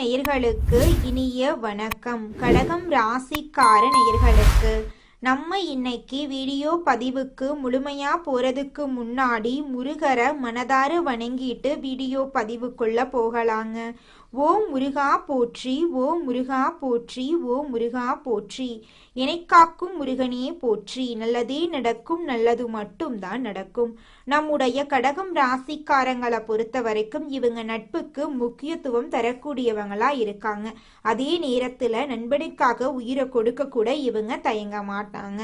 நேயர்களுக்கு இனிய வணக்கம். கடகம் ராசிக்கார நேயர்களுக்கு நம்ம இன்னைக்கு வீடியோ பதிவுக்கு முழுமையா போறதுக்கு முன்னாடி முருகரை மனதார வணங்கிட்டு வீடியோ பதிவுக்குள்ள போகலாங்க. ஓம் முருகா போற்றி, ஓம் முருகா போற்றி, ஓம் முருகா போற்றி. காக்கும் முருகனே போற்றி. நல்லதே நடக்கும், நல்லது மட்டும் தான் நடக்கும். நம்முடைய கடகம் ராசிக்காரங்களை பொறுத்த வரைக்கும் இவங்க நட்புக்கு முக்கியத்துவம் தரக்கூடியவங்களா இருக்காங்க. அதே நேரத்துல நண்பனுக்காக உயிரை கொடுக்க கூட இவங்க தயங்க மாட்டாங்க.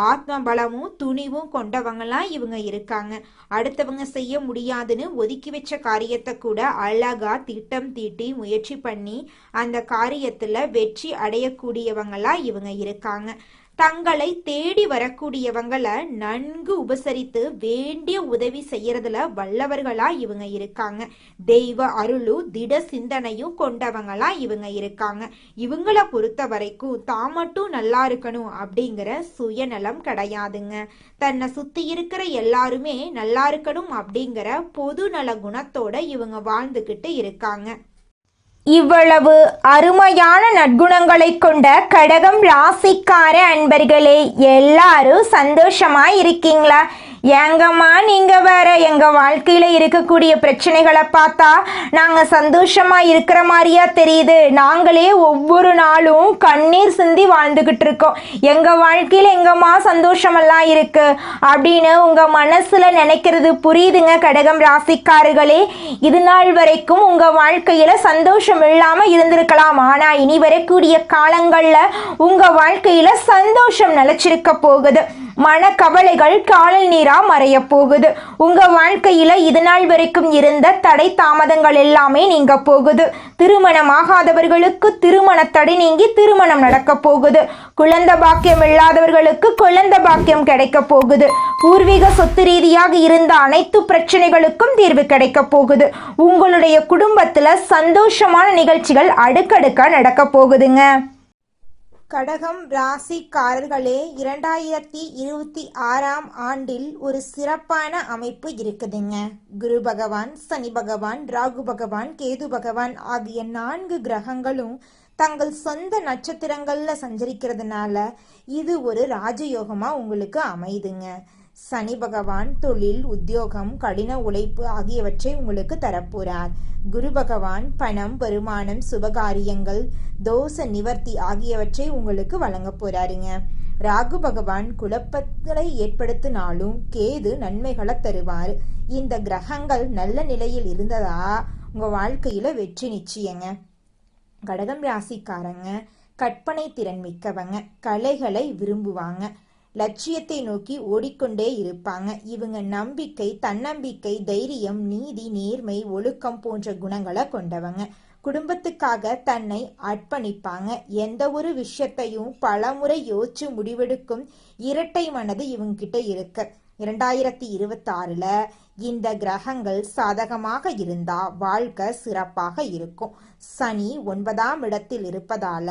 ஆத்ம பலமும் துணிவும் கொண்டவங்களாம் இவங்க இருக்காங்க. அடுத்தவங்க செய்ய முடியாதுன்னு ஒதுக்கி வச்ச காரியத்தை கூட அழகா திட்டம் தீட்டி முயற்சி பண்ணி அந்த காரியத்துல வெற்றி அடையக்கூடியவங்களா இவங்க இருக்காங்க. தங்களை தேடி வரக்கூடியவங்களை நன்கு உபசரித்து வேண்டிய உதவி செய்யறதுல வல்லவர்களா இவங்க இருக்காங்க. தெய்வ அருளும் திட சிந்தனையும் கொண்டவங்களா இவங்க இருக்காங்க. இவங்களை பொறுத்த வரைக்கும் தான் மட்டும் நல்லா இருக்கணும் அப்படிங்கிற சுயநலம் கிடையாதுங்க. தன்னை சுத்தி இருக்கிற எல்லாருமே நல்லா இருக்கணும் அப்படிங்கிற பொது நல குணத்தோட இவங்க வாழ்ந்துகிட்டு இருக்காங்க. இவ்வளவு அருமையான நற்குணங்களை கொண்ட கடகம் ராசிக்கார அன்பர்களே, எல்லாரும் சந்தோஷமா இருக்கீங்களா? ஏங்கம்மா நீங்க வேற, எங்க வாழ்க்கையில இருக்கக்கூடிய பிரச்சனைகளை பார்த்தா நாங்க சந்தோஷமா இருக்கிற மாதிரியா தெரியுது. நாங்களே ஒவ்வொரு நாளும் கண்ணீர் சிந்தி வாழ்ந்துகிட்டு இருக்கோம். எங்க வாழ்க்கையில எங்கம்மா சந்தோஷமெல்லாம் இருக்கு அப்படின்னு உங்க மனசுல நினைக்கிறது புரியுதுங்க கடகம் ராசிக்காரர்களே. இது நாள் வரைக்கும் உங்க வாழ்க்கையில சந்தோஷம் இல்லாம இருந்திருக்கலாம். ஆனா இனி வரக்கூடிய காலங்கள்ல உங்க வாழ்க்கையில சந்தோஷம் நிலைச்சிருக்க போகுது. மன கவலைகள் காணல் நீரா மறைய போகுது. உங்க வாழ்க்கையில இது நாள் வரைக்கும் இருந்த தடை தாமதங்கள் எல்லாமே நீங்க போகுது. திருமணம் ஆகாதவர்களுக்கு திருமண தடை நீங்கி திருமணம் நடக்க போகுது. குழந்தை பாக்கியம் இல்லாதவர்களுக்கு குழந்தை பாக்கியம் கிடைக்க போகுது. பூர்வீக சொத்து ரீதியாக இருந்த அனைத்து பிரச்சனைகளுக்கும் தீர்வு கிடைக்க போகுது. உங்களுடைய குடும்பத்துல சந்தோஷமான நிகழ்ச்சிகள் அடுக்கடுக்கா நடக்க போகுதுங்க. கடகம் ராசிக்காரர்களே, 2026ஆம் ஆண்டில் ஒரு சிறப்பான அமைப்பு இருக்குதுங்க. குரு பகவான், சனி பகவான், ராகு பகவான், கேது பகவான் ஆகிய 4 கிரகங்களும் தங்கள் சொந்த நட்சத்திரங்கள்ல சஞ்சரிக்கிறதுனால இது ஒரு ராஜயோகமா உங்களுக்கு அமைதுங்க. சனி பகவான் தொழில், உத்தியோகம், கடின உழைப்பு ஆகியவற்றை உங்களுக்கு தரப்போறார். குரு பகவான் பணம், வருமானம், சுபகாரியங்கள், தோஷ நிவர்த்தி ஆகியவற்றை உங்களுக்கு வழங்க போறாருங்க. ராகு பகவான் குழப்பத்தை ஏற்படுத்தினாலும் கேது நன்மைகளை தருவார். இந்த கிரகங்கள் நல்ல நிலையில் இருந்ததா உங்க வாழ்க்கையில வெற்றி நிச்சயங்க. கடகம் ராசிக்காரங்க கற்பனை திறன் மிக்கவங்க, கலைகளை விரும்புவாங்க, லட்சியத்தை நோக்கி ஓடிக்கொண்டே இருப்பாங்க. இவங்க நம்பிக்கை, தன்னம்பிக்கை, தைரியம், நீதி, நேர்மை, ஒழுக்கம் போன்ற குணங்களை கொண்டவங்க. குடும்பத்துக்காக தன்னை அர்ப்பணிப்பாங்க. எந்த ஒரு விஷயத்தையும் பலமுறை யோசிச்சு முடிவெடுக்கும் இரட்டை மனது இவங்க கிட்ட இருக்கு. 2026ல இந்த கிரகங்கள் சாதகமாக இருந்தா வாழ்க்கை சிறப்பாக இருக்கும். சனி 9ஆம் இடத்தில் இருப்பதால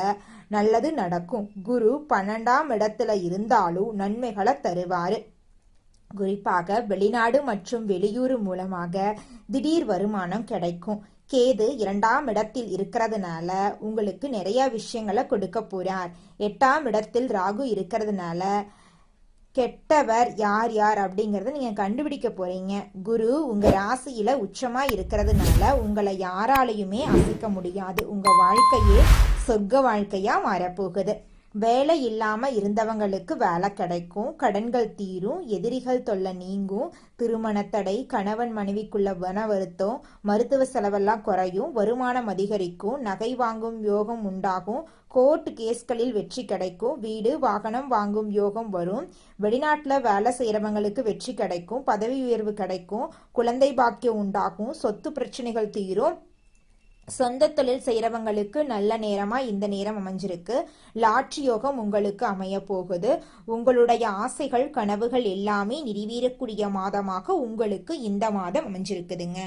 நல்லது நடக்கும். குரு 12ஆம் இடத்துல இருந்தாலும் நன்மைகளை தருவாரு. குறிப்பாக வெளிநாடு மற்றும் வெளியூர் மூலமாக திடீர் வருமானம் கிடைக்கும். கேது 2ஆம் இடத்தில் இருக்கிறதுனால உங்களுக்கு நிறைய விஷயங்களை கொடுக்க போறார். 8ஆம் இடத்தில் ராகு இருக்கிறதுனால கெட்டவர் யார் யார் அப்படிங்கறத நீங்க கண்டுபிடிக்க போறீங்க. குரு உங்க ராசியில உச்சமா இருக்கிறதுனால உங்களை யாராலையுமே அசைக்க முடியாது. உங்க வாழ்க்கையே சொர்க்க வாழ்க்கையா மாறப்போகுது. வேலை இல்லாம இருந்தவங்களுக்கு வேலை கிடைக்கும். கடன்கள் தீரும். எதிரிகள் தொல்லை நீங்கும். திருமண தடை, கணவன் மனைவிக்குள்ள வன வருத்தம், மருத்துவ செலவெல்லாம் குறையும். வருமானம் அதிகரிக்கும். நகை வாங்கும் யோகம் உண்டாகும். கோர்ட் கேஸ்களில் வெற்றி கிடைக்கும். வீடு வாகனம் வாங்கும் யோகம் வரும். வெளிநாட்டுல வேலை செய்யறவங்களுக்கு வெற்றி கிடைக்கும். பதவி உயர்வு கிடைக்கும். குழந்தை பாக்கியம் உண்டாகும். சொத்து பிரச்சனைகள் தீரும். சொந்த தொழில் செய்யறவங்களுக்கு நல்ல நேரமா இந்த நேரம் அமைஞ்சிருக்கு. லாட்ரி யோகம் உங்களுக்கு அமைய போகுது. உங்களுடைய ஆசைகள், கனவுகள் எல்லாமே நிறைவேறக்கூடிய மாதமாக உங்களுக்கு இந்த மாதம் அமைஞ்சிருக்குதுங்க.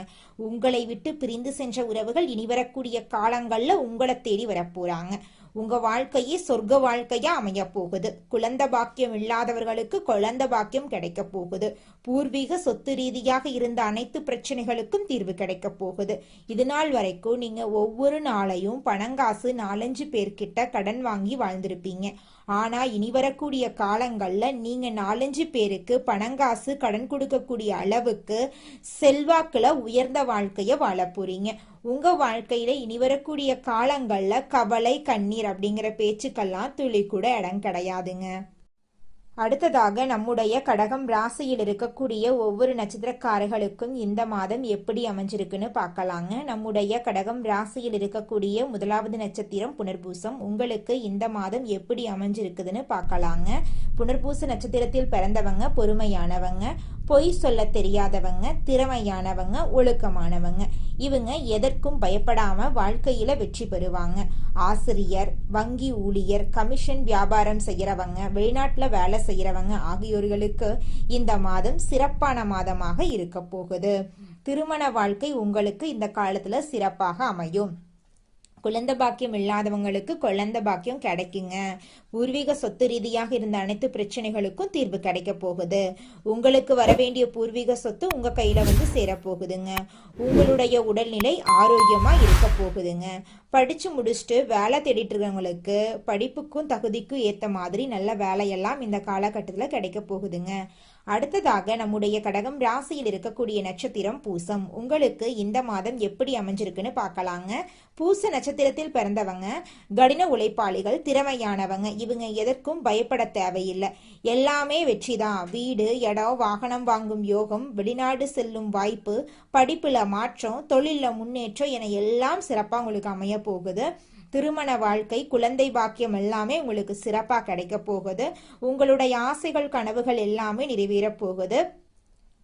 உங்களை விட்டு பிரிந்து சென்ற உறவுகள் இனி வரக்கூடிய காலங்கள்ல உங்களை தேடி வரப்போறாங்க. உங்க வாழ்க்கையே சொர்க்க வாழ்க்கையா அமைய போகுது. குழந்தை பாக்கியம் இல்லாதவர்களுக்கு குழந்தை பாக்கியம் கிடைக்க போகுது. பூர்வீக சொத்து ரீதியாக இருந்த அனைத்து பிரச்சனைகளுக்கும் தீர்வு கிடைக்க போகுது. இது நாள் வரைக்கும் நீங்க ஒவ்வொரு நாளையும் பணங்காசு 4-5 பேர்கிட்ட கடன் வாங்கி வாழ்ந்திருப்பீங்க. ஆனா இனி வரக்கூடிய காலங்கள்ல நீங்க 4-5 பேருக்கு பணங்காசு கடன் கொடுக்கக்கூடிய அளவுக்கு செல்வாக்குல உயர்ந்த வாழ்க்கைய வாழ போறீங்க. உங்க வாழ்க்கையில இனி வரக்கூடிய காலங்கள்ல கவலை கண்ணீர் அப்படிங்கிற பேச்சுக்கெல்லாம் துளி கூட இடம் கிடையாதுங்க. அடுத்ததாக நம்முடைய கடகம் ராசியில் இருக்கக்கூடிய ஒவ்வொரு நட்சத்திரக்காரர்களுக்கும் இந்த மாதம் எப்படி அமைஞ்சிருக்குன்னு பார்க்கலாங்க. நம்முடைய கடகம் ராசியில் இருக்கக்கூடிய முதலாவது நட்சத்திரம் புனர்பூசம். உங்களுக்கு இந்த மாதம் எப்படி அமைஞ்சிருக்குதுன்னு பார்க்கலாங்க. புனர்பூச நட்சத்திரத்தில் பிறந்தவங்க பொறுமையானவங்க, பொய் சொல்ல தெரியாதவங்க, திறமையானவங்க, ஒழுக்கமானவங்க. இவங்க எதற்கும் பயப்படாம வாழ்க்கையில வெற்றி பெறுவாங்க. ஆசிரியர், வங்கி ஊழியர், கமிஷன் வியாபாரம் செய்யறவங்க, வெளிநாட்டுல வேலை செய்யறவங்க ஆகியோர்களுக்கு இந்த மாதம் சிறப்பான மாதமாக இருக்க போகுது. திருமண வாழ்க்கை உங்களுக்கு இந்த காலத்துல சிறப்பாக அமையும். குழந்தை பாக்கியம் இல்லாதவங்களுக்கு குழந்தை பாக்கியம் கிடைக்குங்க. பூர்வீக சொத்து ரீதியாக இருந்த அனைத்து பிரச்சனைகளுக்கும் தீர்வு கிடைக்க போகுது. உங்களுக்கு வர வேண்டிய பூர்வீக சொத்து உங்க கையில வந்து சேரப்போகுதுங்க. உங்களுடைய உடல்நிலை ஆரோக்கியமா இருக்க போகுதுங்க. படிச்சு முடிச்சுட்டு வேலை தேடிட்டு இருக்கவங்களுக்கு படிப்புக்கும் தகுதிக்கும் ஏத்த மாதிரி நல்ல வேலையெல்லாம் இந்த காலகட்டத்துல கிடைக்க போகுதுங்க. அடுத்ததாக நம்முடைய கடகம் ராசியில் இருக்கக்கூடிய நட்சத்திரம் பூசம். உங்களுக்கு இந்த மாதம் எப்படி அமைஞ்சிருக்குன்னு பார்க்கலாங்க. பூச நட்சத்திரத்தில் பிறந்தவங்க கடின உழைப்பாளிகள், திறமையானவங்க. இவங்க எதற்கும் பயப்பட தேவையில்லை. எல்லாமே வெற்றிதான். வீடு, இடம், வாகனம் வாங்கும் யோகம், வெளிநாடு செல்லும் வாய்ப்பு, படிப்புல மாற்றம், தொழில முன்னேற்றம் என எல்லாம் சிறப்பா உங்களுக்கு அமைய போகுது. திருமண வாழ்க்கை, குழந்தை பாக்கியம் எல்லாமே உங்களுக்கு சிறப்பா கிடைக்க போகுது. உங்களுடைய ஆசைகள், கனவுகள் எல்லாமே நிறைவேற போகுது.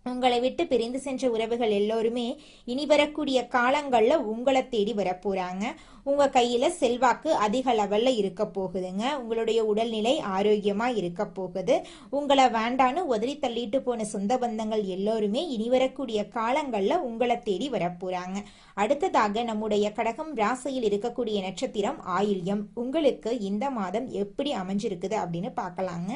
உங்களை விட்டு பிரிந்து சென்ற உறவுகள் எல்லோருமே இனி வரக்கூடிய காலங்கள்ல உங்களை தேடி வரப்போறாங்க. உங்க கையில செல்வாக்கு அதிக லெவல்ல இருக்க போகுதுங்க. உங்களுடைய உடல்நிலை ஆரோக்கியமா இருக்க போகுது. உங்களை வேண்டான்னு உதறி தள்ளிட்டு போன சொந்த பந்தங்கள் எல்லோருமே இனி வரக்கூடிய காலங்கள்ல உங்களை தேடி வரப்போறாங்க. அடுத்ததாக நம்முடைய கடகம் ராசியில் இருக்கக்கூடிய நட்சத்திரம் ஆயில்யம். உங்களுக்கு இந்த மாதம் எப்படி அமைஞ்சிருக்குது அப்படின்னு பார்க்கலாங்க.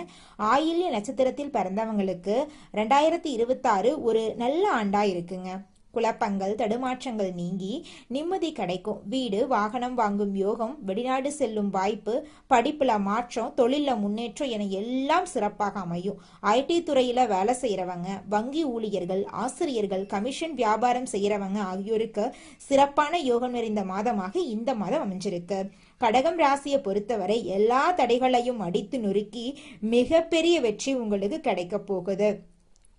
ஆயில்ய நட்சத்திரத்தில் பிறந்தவங்களுக்கு 2026 ஒரு நல்ல ஆண்டா இருக்குங்க. குழப்பங்கள், தடுமாற்றங்கள் நீங்கி நிம்மதி கிடைக்கும். வீடு, வாகனம் வாங்கும் யோகம், வெளிநாடு செல்லும் வாய்ப்பு, படிப்புல மாற்றம், தொழில முன்னேற்றம் என எல்லாம் சிறப்பாக அமையும். ஐடி துறையில வேலை செய்யறவங்க, வங்கி ஊழியர்கள், ஆசிரியர்கள், கமிஷன் வியாபாரம் செய்யறவங்க ஆகியோருக்கு சிறப்பான யோகம் நிறைந்த மாதமாக இந்த மாதம் அமைஞ்சிருக்கு. கடகம் ராசியை பொறுத்தவரை எல்லா தடைகளையும் அடித்து நொறுக்கி மிகப்பெரிய வெற்றி உங்களுக்கு கிடைக்க போகுது.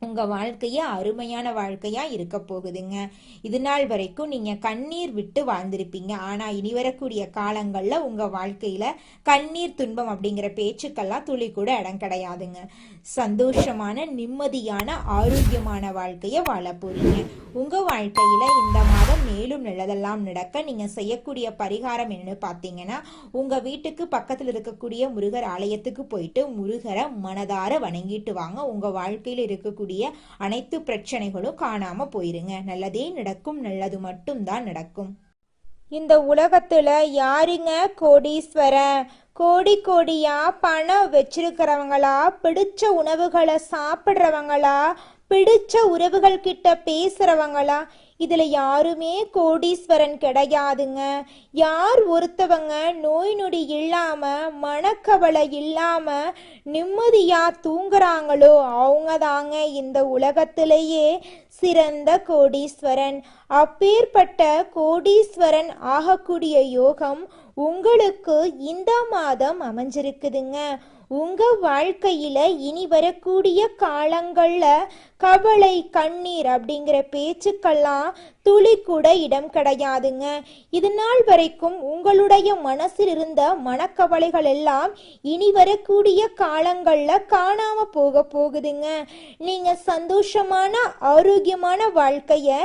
உங்க வாழ்க்கைய அருமையான வாழ்க்கையா இருக்க போகுதுங்க. இது நாள் வரைக்கும் நீங்க கண்ணீர் விட்டு வாழ்ந்திருப்பீங்க. ஆனா இனி வரக்கூடிய காலங்கள்ல உங்க வாழ்க்கையில கண்ணீர், துன்பம் அப்படிங்கிற பேச்சுக்கெல்லாம் துளி கூட இடம் கிடையாதுங்க. சந்தோஷமான, நிம்மதியான, ஆரோக்கியமான வாழ்க்கைய வாழ போறீங்க. உங்க வாழ்க்கையில இந்த மாதம் மேலும் நல்லதெல்லாம் நடக்க நீங்க செய்யக்கூடிய பரிகாரம் என்னன்னு பாத்தீங்கன்னா, உங்க வீட்டுக்கு பக்கத்துல இருக்கக்கூடிய முருகர் ஆலயத்துக்கு போயிட்டு முருகரை மனதார வணங்கிட்டு வாங்க. உங்க வாழ்க்கையில இருக்கக்கூடிய அனைத்து பிரச்சனைகளும் காணாம போயிருங்க. நல்லதே நடக்கும். நல்லது மட்டும்தான் நடக்கும். இந்த உலகத்துல யாருங்க கோடீஸ்வரன்? கோடி கோடியா பணம் வச்சிருக்கிறவங்களா, பிடிச்ச உணவுகளை சாப்பிட்றவங்களா, பிடிச்ச உறவுகள் கிட்ட பேசுறவங்களா? இதுல யாருமே கோடீஸ்வரன் கிடையாதுங்க. யார் ஒருத்தவங்க நோய் நொடி இல்லாம, மனக்கவலை இல்லாம நிம்மதியா தூங்குறாங்களோ அவங்க தாங்க இந்த உலகத்திலேயே சிறந்த கோடீஸ்வரன். அப்பேற்பட்ட கோடீஸ்வரன் ஆகக்கூடிய யோகம் உங்களுக்கு இந்த மாதம் அமைஞ்சிருக்குதுங்க. உங்க வாழ்க்கையில இனி வரக்கூடிய காலங்கள்ல கவலை, கண்ணீர் அப்படிங்கிற பேச்சுக்கெல்லாம் துளி கூட இடம் கிடையாதுங்க. இது நாள் வரைக்கும் உங்களுடைய மனசில் இருந்த மனக்கவலைகள் எல்லாம் இனி வரக்கூடிய காலங்கள்ல காணாம போகுதுங்க. நீங்க சந்தோஷமான, ஆரோக்கியமான வாழ்க்கைய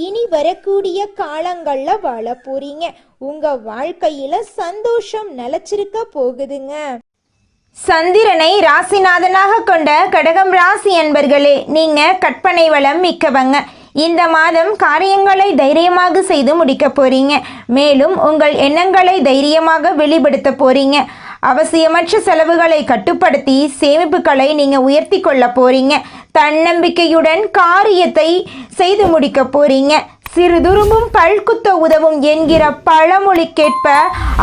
இனி வரக்கூடிய காலங்கள்ல வாழ போறீங்க. உங்க வாழ்க்கையில சந்தோஷம் நிலைச்சிருக்க போகுதுங்க. சந்திரனை ராசிநாதனாக கொண்ட கடகம் ராசி என்பர்களே, நீங்க கற்பனை வளம் மிக்கவங்க. இந்த மாதம் காரியங்களை தைரியமாக செய்து முடிக்க போறீங்க. மேலும் உங்கள் எண்ணங்களை தைரியமாக வெளிப்படுத்த போறீங்க. அவசியமற்ற செலவுகளை கட்டுப்படுத்தி சேமிப்புகளை நீங்க உயர்த்தி கொள்ள போறீங்க. தன்னம்பிக்கையுடன் காரியத்தை செய்து முடிக்க போறீங்க. சிறுதுரும்பும் பல்குத்த உதவும் என்கிற பழமொழிக்கேற்ப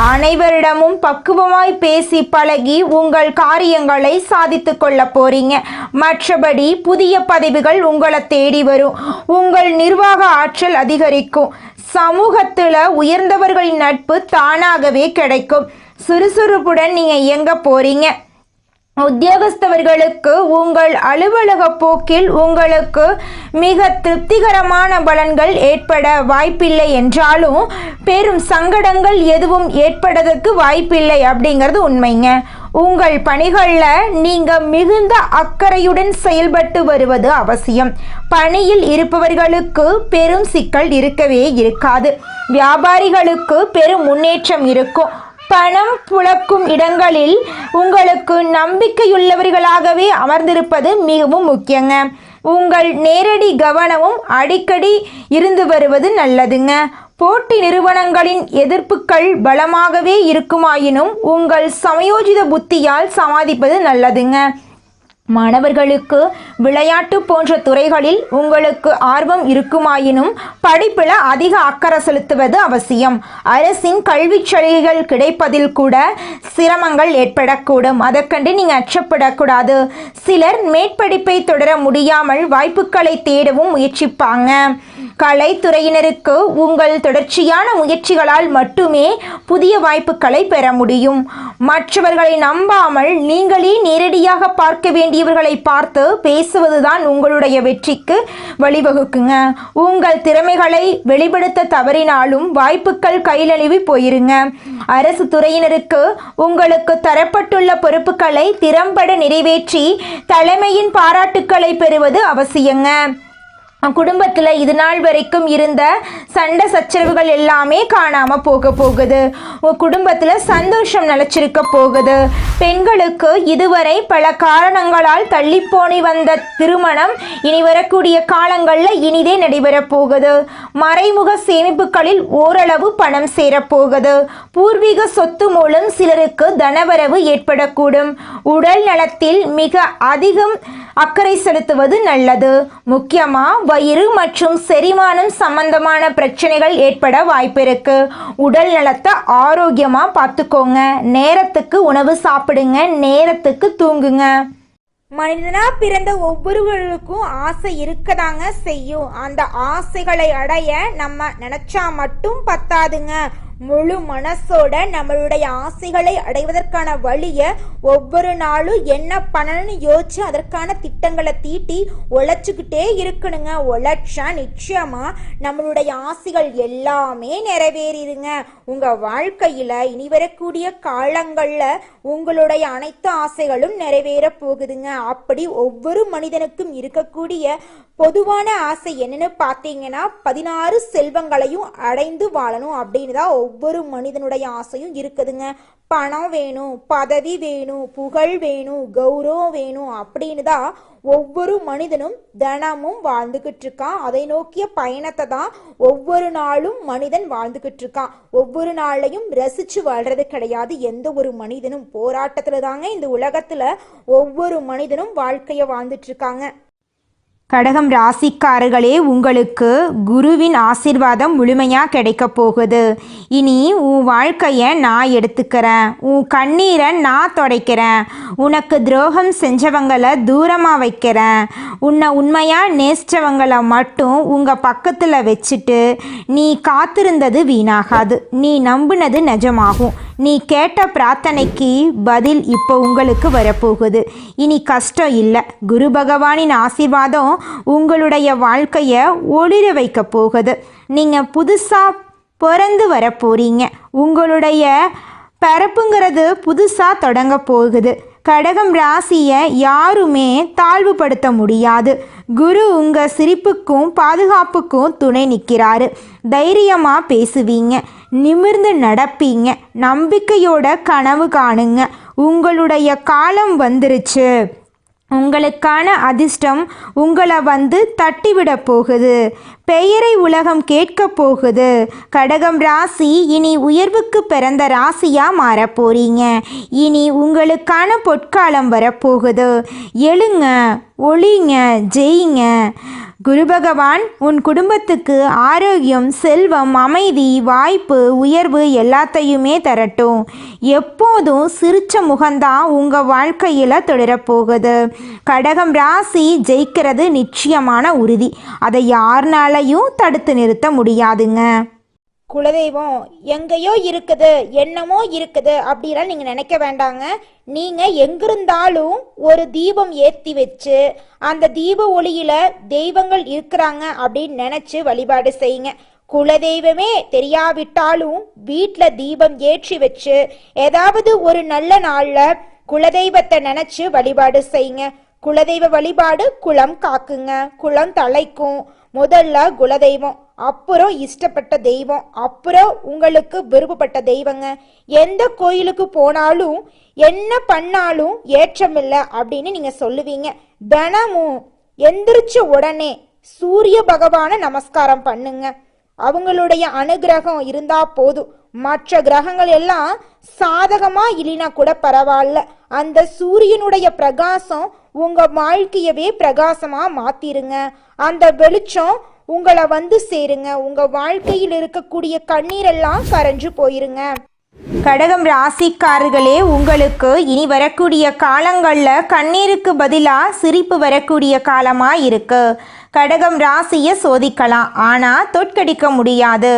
அனைவரிடமும் பக்குவமாய் பேசி பழகி உங்கள் காரியங்களை சாதித்து கொள்ள போறீங்க. மற்றபடி புதிய பதவிகள் உங்களை தேடி வரும். உங்கள் நிர்வாக ஆற்றல் அதிகரிக்கும். சமூகத்தில் உயர்ந்தவர்களின் நட்பு தானாகவே கிடைக்கும். சுறுசுறுப்புடன் நீங்க இயங்க போறீங்க. உத்தியோகஸ்தவர்களுக்கு உங்கள் அலுவலக போக்கில் உங்களுக்கு மிக திருப்திகரமான பலன்கள் ஏற்பட வாய்ப்பில்லை என்றாலும் பெரும் சங்கடங்கள் எதுவும் ஏற்படுறதுக்கு வாய்ப்பில்லை அப்படிங்கிறது உண்மைங்க. உங்கள் பணிகளில் நீங்கள் மிகுந்த அக்கறையுடன் செயல்பட்டு வருவது அவசியம். பணியில் இருப்பவர்களுக்கு பெரும் சிக்கல் இருக்கவே இருக்காது. வியாபாரிகளுக்கு பெரும் முன்னேற்றம் இருக்கும். பணம் புழக்கும் இடங்களில் உங்களுக்கு நம்பிக்கையுள்ளவர்களாகவே அமர்ந்திருப்பது மிகவும் முக்கியங்க. உங்கள் நேரடி கவனமும் அடிக்கடி இருந்து வருவது நல்லதுங்க. போட்டி நிறுவனங்களின் எதிர்ப்புகள் பலமாகவே இருக்குமாயினும் உங்கள் சமயோஜித புத்தியால் சமாளிப்பது நல்லதுங்க. மாணவர்களுக்கு விளையாட்டு போன்ற துறைகளில் உங்களுக்கு ஆர்வம் இருக்குமாயினும் படிப்பில் அதிக அக்கறை செலுத்துவது அவசியம். அரசின் கல்விச் சலுகைகள் கிடைப்பதில் கூட சிரமங்கள் ஏற்படக்கூடும். அதற்கண்டு நீங்கள் அச்சப்படக்கூடாது. சிலர் மேற்படிப்பை தொடர முடியாமல் வாய்ப்புகளை தேடவும் முயற்சிப்பாங்க. கலைத்துறையினருக்கு உங்கள் தொடர்ச்சியான முயற்சிகளால் மட்டுமே புதிய வாய்ப்புகளை பெற முடியும். மற்றவர்களை நம்பாமல் நீங்களே நேரடியாக பார்க்க வேண்டியவர்களை பார்த்து பேசுவதுதான் உங்களுடைய வெற்றிக்கு வழிவகுக்குங்க. உங்கள் திறமைகளை வெளிப்படுத்த தவறினாலும் வாய்ப்புகள் கையிலழுவி போயிருங்க. அரசு துறையினருக்கு உங்களுக்கு தரப்பட்டுள்ள பொறுப்புகளை திறம்பட நிறைவேற்றி தலைமையின் பாராட்டுக்களை பெறுவது அவசியங்க. குடும்பத்தில் இது நாள் வரைக்கும் இருந்த சண்டை சச்சரவுகள் எல்லாமே காணாமல் போகுது. குடும்பத்தில் சந்தோஷம் நிலச்சிருக்க போகுது. பெண்களுக்கு இதுவரை பல காரணங்களால் தள்ளிப்போனி வந்த திருமணம் இனி வரக்கூடிய காலங்களில் இனிதே நடைபெறப் போகுது. மறைமுக சேமிப்புகளில் ஓரளவு பணம் சேரப்போகுது. பூர்வீக சொத்து மூலம் சிலருக்கு தனவரவு ஏற்படக்கூடும். உடல் நலத்தில் மிக அதிகம் அக்கறை செலுத்துவது நல்லது. முக்கியமாக வயிறு மற்றும் செரிமானம் சம்பந்தமான பிரச்சனைகள் ஏற்பட வாய்ப்பிருக்கு. உடல் நலத்தை ஆரோக்கியமாக பார்த்துக்கோங்க. நேரத்துக்கு உணவு சாப்பிடுங்க. நேரத்துக்கு தூங்குங்க. மனிதனா பிறந்த ஒவ்வொருவருக்கும் ஆசை இருக்கதாங்க செய்யும். அந்த ஆசைகளை அடைய நம்ம நினைச்சா மட்டும் பத்தாதுங்க. முழு மனசோட நம்மளுடைய ஆசைகளை அடைவதற்கான வழியை ஒவ்வொரு நாளும் என்ன பண்ணணும்னு யோசிச்சு அதற்கான திட்டங்களை தீட்டி உழைச்சிக்கிட்டே இருக்கணுங்க. உழைச்சா நிச்சயமா நம்மளுடைய ஆசைகள் எல்லாமே நிறைவேறிடுங்க. உங்க வாழ்க்கையில இனி வரக்கூடிய காலங்கள்ல உங்களுடைய அனைத்து ஆசைகளும் நிறைவேற போகுதுங்க. அப்படி ஒவ்வொரு மனிதனுக்கும் இருக்கக்கூடிய பொதுவான ஆசை என்னன்னு பார்த்தீங்கன்னா 16 செல்வங்களையும் அடைந்து வாழணும் அப்படின்னு தான் ஒவ்வொரு மனிதனுடைய ஆசையும் இருக்குதுங்க. பணம் வேணும், பதவி வேணும், புகழ் வேணும், கௌரவம் வேணும் அப்படின்னு தான் ஒவ்வொரு மனிதனும் தினமும் வாழ்ந்துகிட்டு இருக்கான். அதை நோக்கிய பயணத்தை தான் ஒவ்வொரு நாளும் மனிதன் வாழ்ந்துகிட்டு இருக்கான். ஒவ்வொரு நாளையும் ரசிச்சு வாழ்றது கிடையாது. எந்த ஒரு மனிதனும் போராட்டத்துல தாங்க இந்த உலகத்துல ஒவ்வொரு மனிதனும் வாழ்க்கைய வாழ்ந்துட்டு இருக்காங்க. கடகம் ராசிக்காரர்களே, உங்களுக்கு குருவின் ஆசீர்வாதம் முழுமையாக கிடைக்க போகுது. இனி உன் வாழ்க்கையை நான் எடுத்துக்கிறேன். உன் கண்ணீரை நான் துடைக்கிறேன். உனக்கு துரோகம் செஞ்சவங்களை தூரமாக வைக்கிறேன். உன்னை உண்மையாக நேசித்தவங்களை மட்டும் உங்கள் பக்கத்தில் வச்சுட்டு நீ காத்திருந்தது வீணாகாது. நீ நம்பினது நிஜமாகும். நீ கேட்ட பிரார்த்தனைக்கு பதில் இப்போ உங்களுக்கு வரப்போகுது. இனி கஷ்டம் இல்லை. குரு பகவானின் ஆசீர்வாதம் உங்களுடைய வாழ்க்கையை ஒளிர வைக்க போகுது. நீங்கள் புதுசாக பிறந்து வர போகிறீங்க. உங்களுடைய பிறப்புங்கிறது புதுசாக தொடங்க போகுது. கடகம் ராசியை யாருமே தாழ்வுபடுத்த முடியாது. குரு உங்கள் சிரிப்புக்கும் பாதுகாப்புக்கும் துணை நிற்கிறாரு. தைரியமாக பேசுவீங்க, நிமிர்ந்து நடப்பீங்க, நம்பிக்கையோட கனவு காணுங்க. உங்களுடைய காலம் வந்துருச்சு. உங்களுக்கான அதிர்ஷ்டம் உங்களை வந்து தட்டிவிட போகுது. பெயரை உலகம் கேட்க போகுது. கடகம் ராசி இனி உயர்வுக்கு பிறந்த ராசியா மாறப் போறீங்க. இனி உங்களுக்கான பொற்காலம் வரப்போகுது. எழுங்க, ஒளிங்க, ஜெயிங்க. குரு பகவான் உன் குடும்பத்துக்கு ஆரோக்கியம், செல்வம், அமைதி, வாய்ப்பு, உயர்வு எல்லாத்தையுமே தரட்டும். எப்போதும் சிரிச்ச முகம்தான் உங்கள் வாழ்க்கையில் தொடரப்போகுது. கடகம் ராசி ஜெயிக்கிறது நிச்சயமான உறுதி. அதை யாருனாலையும் தடுத்து நிறுத்த முடியாதுங்க. குலதெய்வம் எங்கேயோ இருக்குது, என்னமோ இருக்குது அப்படிலாம் நீங்கள் நினைக்க வேண்டாங்க. நீங்கள் எங்கிருந்தாலும் ஒரு தீபம் ஏற்றி வச்சு அந்த தீப ஒளியில் தெய்வங்கள் இருக்கிறாங்க அப்படின்னு நினச்சி வழிபாடு செய்யுங்க. குலதெய்வமே தெரியாவிட்டாலும் வீட்டில் தீபம் ஏற்றி வச்சு ஏதாவது ஒரு நல்ல நாளில் குலதெய்வத்தை நினச்சி வழிபாடு செய்யுங்க. குலதெய்வ வழிபாடு குலம் காக்குங்க, குலம் தலைக்கும். முதல்ல குலதெய்வம், அப்புறம் இஷ்டப்பட்ட தெய்வம், அப்புறம் உங்களுக்கு விருப்பப்பட்ட தெய்வங்க. எந்த கோயிலுக்கு போனாலும் என்ன பண்ணாலும் ஏற்றமில்லை அப்படின்னு நீங்க சொல்லுவீங்க. தினமும் எந்திரிச்ச உடனே சூரிய பகவானை நமஸ்காரம் பண்ணுங்க. அவங்களுடைய அனுகிரகம் இருந்தா போதும். மற்ற கிரகங்கள் எல்லாம் சாதகமா இல்லைனா கூட பரவாயில்ல, அந்த சூரியனுடைய பிரகாசம் உங்க வாழ்க்கையவே பிரகாசமா மாத்திருங்க. அந்த வெளிச்சம் உங்களை வந்து சேருங்க. உங்க வாழ்க்கையில் இருக்கக்கூடிய கண்ணீரெல்லாம் கரைஞ்சு போயிருங்க. கடகம் ராசிக்காரர்களே, உங்களுக்கு இனி வரக்கூடிய காலங்களில் கண்ணீருக்கு பதிலாக சிரிப்பு வரக்கூடிய காலமாக இருக்கு. கடகம் ராசியை சோதிக்கலாம், ஆனால் தோற்கடிக்க முடியாது.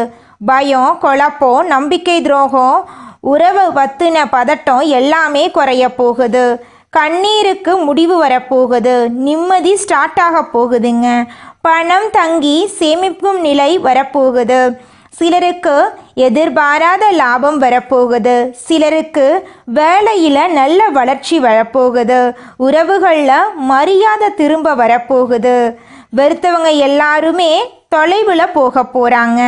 பயம், குழப்பம், நம்பிக்கை துரோகம், உறவு பத்தின பதட்டம் எல்லாமே குறைய போகுது. கண்ணீருக்கு முடிவு வரப்போகுது. நிம்மதி ஸ்டார்ட் ஆக போகுதுங்க. பணம் தங்கி சேமிக்கும் நிலை வரப்போகுது. சிலருக்கு எதிர்பாராத லாபம் வரப்போகுது. சிலருக்கு வேலையில் நல்ல வளர்ச்சி வரப்போகுது. உறவுகளில் மரியாதை திரும்ப வரப்போகுது. வெறுத்தவங்க எல்லாருமே தொலைவில் போக போகிறாங்க.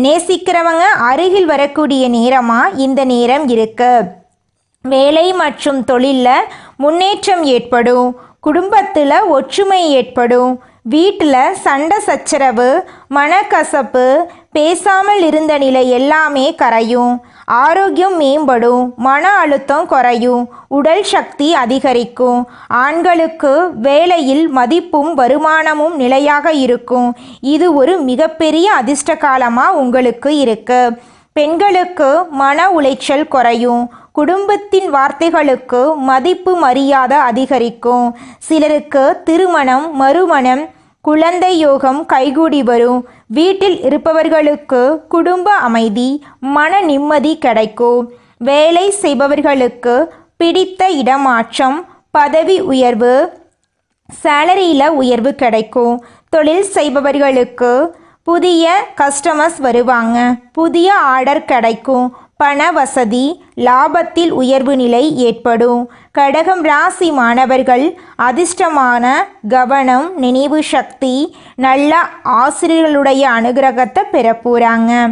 நேசிக்கிறவங்க அருகில் வரக்கூடிய நேரமாக இந்த நேரம் இருக்கு. வேலை மற்றும் தொழிலில் முன்னேற்றம் ஏற்படும். குடும்பத்தில் ஒற்றுமை ஏற்படும். வீட்டில் சண்டை சச்சரவு, மனக்கசப்பு, பேசாமல் இருந்த நிலை எல்லாமே கரையும். ஆரோக்கியம் மேம்படும். மன அழுத்தம் குறையும். உடல் சக்தி அதிகரிக்கும். ஆண்களுக்கு வேலையில் மதிப்பும் வருமானமும் நிலையாக இருக்கும். இது ஒரு மிகப்பெரிய அதிர்ஷ்ட காலமாக உங்களுக்கு இருக்கு. பெண்களுக்கு மன உளைச்சல் குறையும். குடும்பத்தின் வார்த்தைகளுக்கு மதிப்பு மரியாதை அதிகரிக்கும். சிலருக்கு திருமணம், மறுமணம், குழந்தை யோகம் கைகூடி வரும். வீட்டில் இருப்பவர்களுக்கு குடும்ப அமைதி, மன நிம்மதி கிடைக்கும். வேலை செய்பவர்களுக்கு பிடித்த இடமாற்றம், பதவி உயர்வு, சேலரியில் உயர்வு கிடைக்கும். தொழில் செய்பவர்களுக்கு புதிய கஸ்டமர்ஸ் வருவாங்க. புதிய ஆர்டர் கிடைக்கும். பண வசதி, லாபத்தில் உயர்வு நிலை ஏற்படும். கடகம் ராசி மாணவர்கள் அதிர்ஷ்டமான கவனம், நினைவு சக்தி, நல்ல ஆசிரியர்களுடைய அனுகிரகத்தை பெற போகிறாங்க.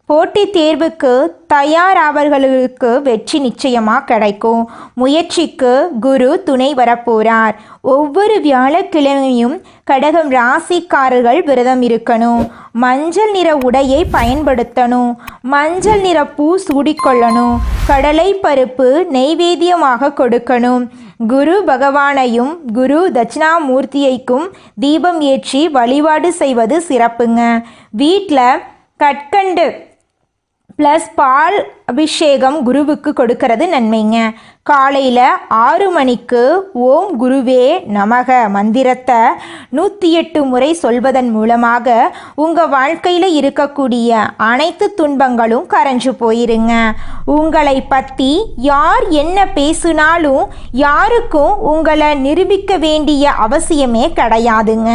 போட்டித் தேர்வுக்கு தயாராவர்களுக்கு வெற்றி நிச்சயமாக கிடைக்கும். முயற்சிக்கு குரு துணை வரப்போகிறார். ஒவ்வொரு வியாழக்கிழமையும் கடகம் ராசிக்காரர்கள் விரதம் இருக்கணும். மஞ்சள் நிற உடையை பயன்படுத்தணும். மஞ்சள் நிற பூ சூடிக்கொள்ளணும். கடலை பருப்பு நெய்வேத்தியமாக கொடுக்கணும். குரு பகவானையும் குரு தட்சிணாமூர்த்தியைக்கும் தீபம் ஏற்றி வழிபாடு செய்வது சிறப்புங்க. வீட்டில் கற்கண்டு ப்ளஸ் பால் அபிஷேகம் குருவுக்கு கொடுக்கறது நன்மைங்க. காலையில் 6 மணிக்கு ஓம் குருவே நமக மந்திரத்தை 108 முறை சொல்வதன் மூலமாக உங்கள் வாழ்க்கையில் இருக்கக்கூடிய அனைத்து துன்பங்களும் கரைஞ்சு போயிருங்க. உங்களை பற்றி யார் என்ன பேசினாலும் யாருக்கும் உங்களை நிரூபிக்க வேண்டிய அவசியமே கிடையாதுங்க.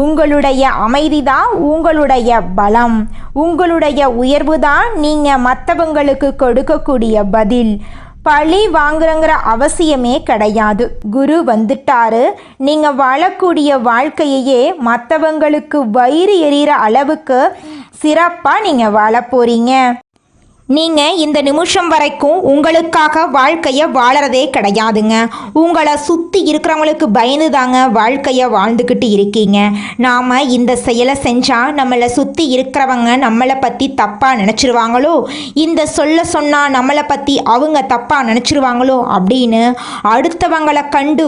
உங்களுடைய அமைதி தான் உங்களுடைய பலம். உங்களுடைய உயர்வு தான் நீங்கள் மற்றவங்களுக்கு கொடுக்கக்கூடிய பதில். பழி வாங்குறங்கிற அவசியமே கிடையாது. குரு வந்துட்டாரு. நீங்கள் வாழக்கூடிய வாழ்க்கையே மற்றவங்களுக்கு வயிறு எறிகிற அளவுக்கு சிறப்பாக நீங்கள் வாழ போறீங்க. நீங்கள் இந்த நிமிஷம் வரைக்கும் உங்களுக்காக வாழ்க்கையை வாழறதே கிடையாதுங்க. உங்களை சுற்றி இருக்கிறவங்களுக்கு பயந்து தாங்க வாழ்க்கையை வாழ்ந்துக்கிட்டு இருக்கீங்க. நாம் இந்த செயலை செஞ்சால் நம்மளை சுற்றி இருக்கிறவங்க நம்மளை பற்றி தப்பாக நினச்சிருவாங்களோ, இந்த சொன்னால் நம்மளை பற்றி அவங்க தப்பாக நினச்சிருவாங்களோ அப்படின்னு அடுத்தவங்களை கண்டு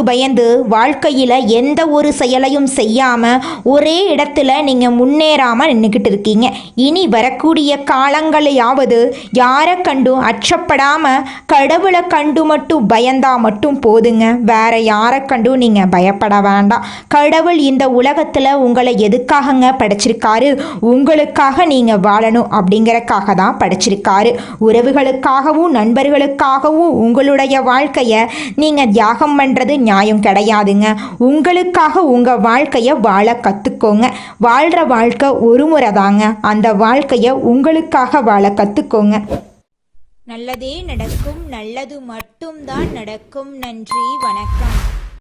பயந்து வாழ்க்கையில் எந்த ஒரு செயலையும் செய்யாமல் ஒரே இடத்துல நீங்கள் முன்னேறாமல் நின்றுக்கிட்டு இருக்கீங்க. இனி வரக்கூடிய காலங்களையாவது யாரை கண்டும் அச்சப்படாம கடவுளை கண்டு மட்டும் பயந்தா மட்டும் போதுங்க. வேற யாரை கண்டும் நீங்க பயப்பட வேண்டாம். கடவுள் இந்த உலகத்துல உங்களை எதுக்காகங்க படைச்சிருக்காரு? உங்களுக்காக நீங்க வாழணும் அப்படிங்கறக்காக தான் படைச்சிருக்காரு. உறவுகளுக்காகவும் நண்பர்களுக்காகவும் உங்களுடைய வாழ்க்கைய நீங்க தியாகம் பண்றது நியாயம் கிடையாதுங்க. உங்களுக்காக உங்க வாழ்க்கைய வாழ கத்துக்கோங்க. வாழ்ற வாழ்க்கை ஒரு முறை தாங்க. அந்த வாழ்க்கைய உங்களுக்காக வாழ கத்துக்கோங்க. நல்லதே நடக்கும், நல்லது மட்டும்தான் நடக்கும். நன்றி, வணக்கம்.